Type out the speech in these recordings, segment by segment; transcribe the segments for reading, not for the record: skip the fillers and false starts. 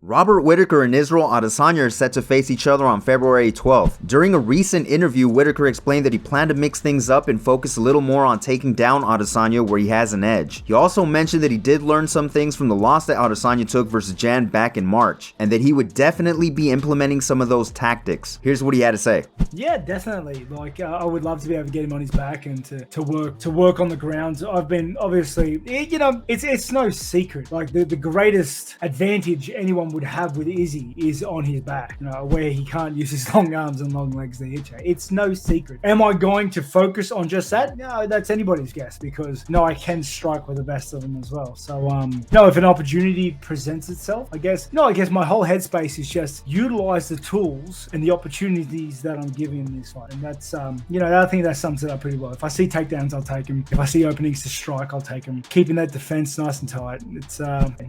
Robert Whittaker and Israel Adesanya are set to face each other on February 12th. During a recent interview, Whittaker explained that he planned to mix things up and focus a little more on taking down Adesanya where he has an edge. He also mentioned that he did learn some things from the loss that Adesanya took versus Jan back in March, and that he would definitely be implementing some of those tactics. Here's what he had to say. Yeah, definitely. I would love to be able to get him on his back and to work on the ground. I've been obviously, it's no secret. Like the greatest advantage anyone would have with Izzy is on his back, where he can't use his long arms and long legs to hit you. It's no secret. Am I going to focus on just that? No, that's anybody's guess, because I can strike with the best of them as well. So if an opportunity presents itself, I guess my whole headspace is just utilize the tools and the opportunities that I'm giving in this fight. And that's I think that sums it up pretty well. If I see takedowns, I'll take them. If I see openings to strike, I'll take them. Keeping that defense nice and tight. It's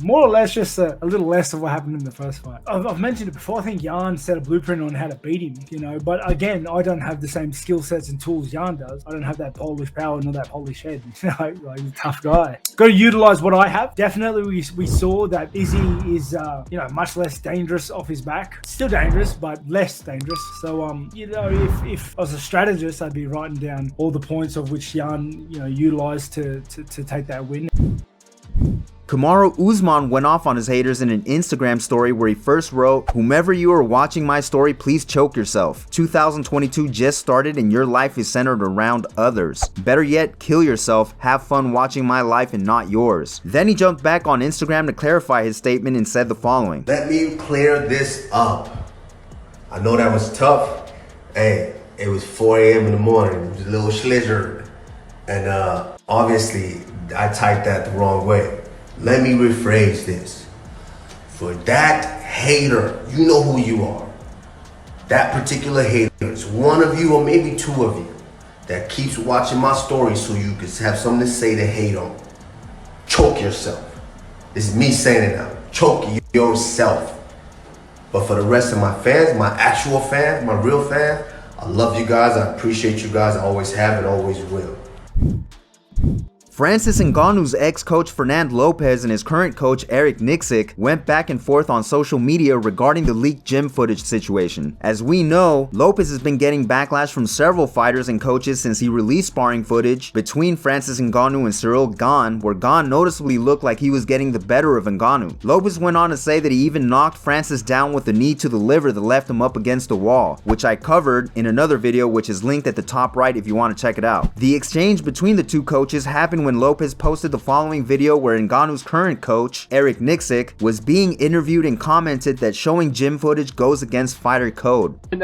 more or less just a little less of what happened in the first fight. I've mentioned it before. I think Jan set a blueprint on how to beat him, but again, I don't have the same skill sets and tools Jan does. I don't have that Polish power nor that Polish head. Like he's a tough guy. Got to utilize what I have. Definitely, we saw that Izzy is much less dangerous off his back. Still dangerous, but less dangerous. So if I was a strategist, I'd be writing down all the points of which Jan utilized to take that win. Kamaru Usman went off on his haters in an Instagram story where he first wrote, "Whomever you are watching my story, please choke yourself. 2022 just started and your life is centered around others. Better yet, kill yourself. Have fun watching my life and not yours." Then he jumped back on Instagram to clarify his statement and said the following. "Let me clear this up. I know that was tough. Hey, it was 4 a.m. in the morning. It was a little schlizzard. And obviously, I typed that the wrong way. Let me rephrase this. For that hater, you know who you are. That particular hater, it's one of you or maybe two of you that keeps watching my story so you can have something to say to hate on. Choke yourself. This is me saying it now. Choke yourself. But for the rest of my fans, my actual fans, my real fans, I love you guys. I appreciate you guys. I always have and always will." Francis Ngannou's ex-coach Fernand Lopez and his current coach Nicksick went back and forth on social media regarding the leaked gym footage situation. As we know, Lopez has been getting backlash from several fighters and coaches since he released sparring footage between Francis Ngannou and Cyril Gane, where Gane noticeably looked like he was getting the better of Ngannou. Lopez went on to say that he even knocked Francis down with a knee to the liver that left him up against the wall, which I covered in another video which is linked at the top right if you want to check it out. The exchange between the two coaches happened when Lopez posted the following video where Ngannou's current coach, Nicksick, was being interviewed and commented that showing gym footage goes against fighter code. And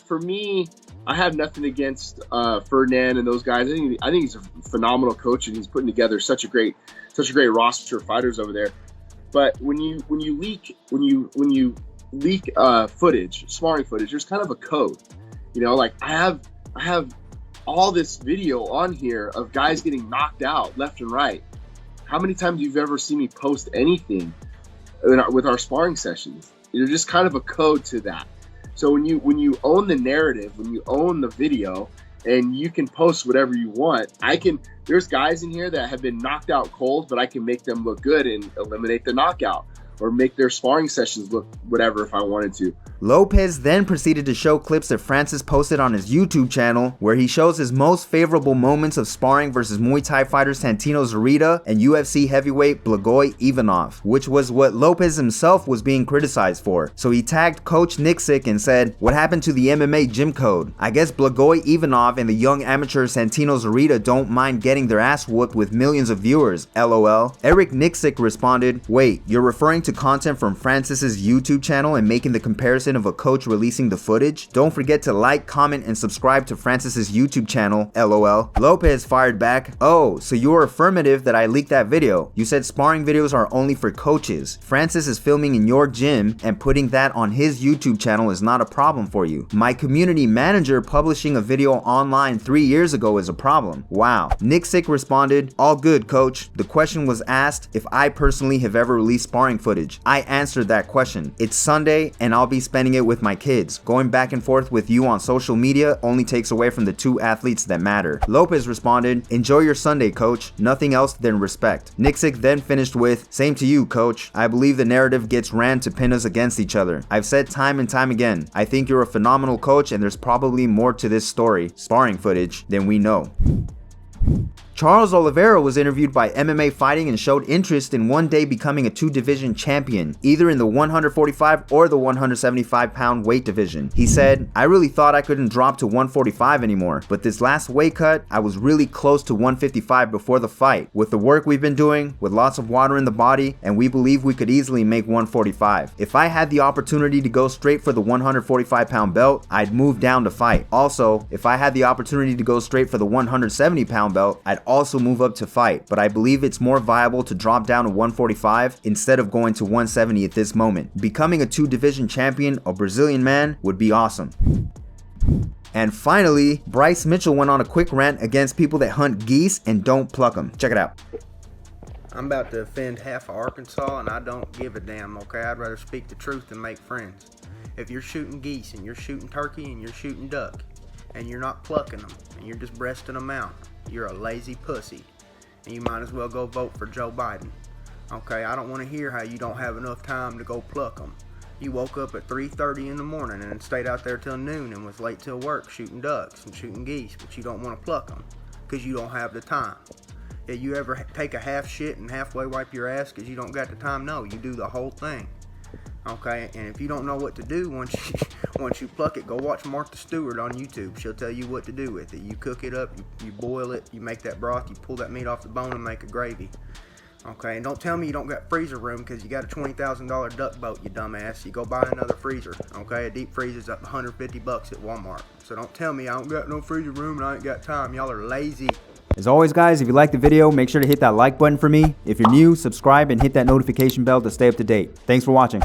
for me, I have nothing against Fernand and those guys. I think he's a phenomenal coach and he's putting together such a great roster of fighters over there. But when you leak footage, sparring footage, there's kind of a code. I have all this video on here of guys getting knocked out left and right. How many times you've ever seen me post anything with our sparring sessions? There's just kind of a code to that. So when you own the narrative, when you own the video, and you can post whatever you want, there's guys in here that have been knocked out cold, but I can make them look good and eliminate the knockout, or make their sparring sessions look whatever if I wanted to. Lopez then proceeded to show clips that Francis posted on his YouTube channel where he shows his most favorable moments of sparring versus Muay Thai fighter Santino Zurita and UFC heavyweight Blagoy Ivanov, which was what Lopez himself was being criticized for. So he tagged Coach Nicksick and said, "What happened to the MMA gym code? I guess Blagoy Ivanov and the young amateur Santino Zurita don't mind getting their ass whooped with millions of viewers, lol." Nicksick responded, "Wait, you're referring to content from Francis's YouTube channel and making the comparison of a coach releasing the footage? Don't forget to like, comment, and subscribe to Francis's YouTube channel, lol." Lopez fired back, "Oh, so you're affirmative that I leaked that video. You said sparring videos are only for coaches. Francis is filming in your gym and putting that on his YouTube channel is not a problem for you. My community manager publishing a video online 3 years ago is a problem. Wow." Nicksick responded, "All good, coach. The question was asked if I personally have ever released sparring footage. footage. I answered that question. It's Sunday and I'll be spending it with my kids. Going back and forth with you on social media only takes away from the two athletes that matter. Lopez responded, enjoy your Sunday, coach. Nothing else than respect. Nicksick then finished with, same to you, coach. I believe the narrative gets Rant to pin us against each other. I've said time and time again, I think you're a phenomenal coach and there's probably more to this story, sparring footage, than we know. Charles Oliveira was interviewed by MMA Fighting and showed interest in one day becoming a two-division champion, either in the 145 or the 175-pound weight division. He said, I really thought I couldn't drop to 145 anymore, but this last weight cut, I was really close to 155 before the fight. With the work we've been doing, with lots of water in the body, and we believe we could easily make 145. If I had the opportunity to go straight for the 145-pound belt, I'd move down to fight. Also, if I had the opportunity to go straight for the 170-pound belt, I'd also move up to fight, but I believe it's more viable to drop down to 145 instead of going to 170 at this moment. Becoming a two-division champion, a Brazilian man, would be awesome. And finally, Bryce Mitchell went on a quick rant against people that hunt geese and don't pluck them. Check it out. I'm about to offend half of Arkansas and I don't give a damn, okay? I'd rather speak the truth than make friends. If you're shooting geese and you're shooting turkey and you're shooting duck and you're not plucking them and you're just breasting them out, you're a lazy pussy, and you might as well go vote for Joe Biden. Okay, I don't want to hear how you don't have enough time to go pluck them. You woke up at 3:30 in the morning and stayed out there till noon and was late till work shooting ducks and shooting geese, but you don't want to pluck them because you don't have the time. Yeah, you ever take a half shit and halfway wipe your ass because you don't got the time? No, you do the whole thing. Okay, and if you don't know what to do once you pluck it, go watch Martha Stewart on YouTube. She'll tell you what to do with it. You cook it up, you boil it, you make that broth, you pull that meat off the bone and make a gravy. Okay, and don't tell me you don't got freezer room because you got a $20,000 duck boat, you dumbass. You go buy another freezer. Okay, a deep freezer's up $150 at Walmart. So don't tell me I don't got no freezer room and I ain't got time. Y'all are lazy. As always, guys, if you liked the video, make sure to hit that like button for me. If you're new, subscribe and hit that notification bell to stay up to date. Thanks for watching.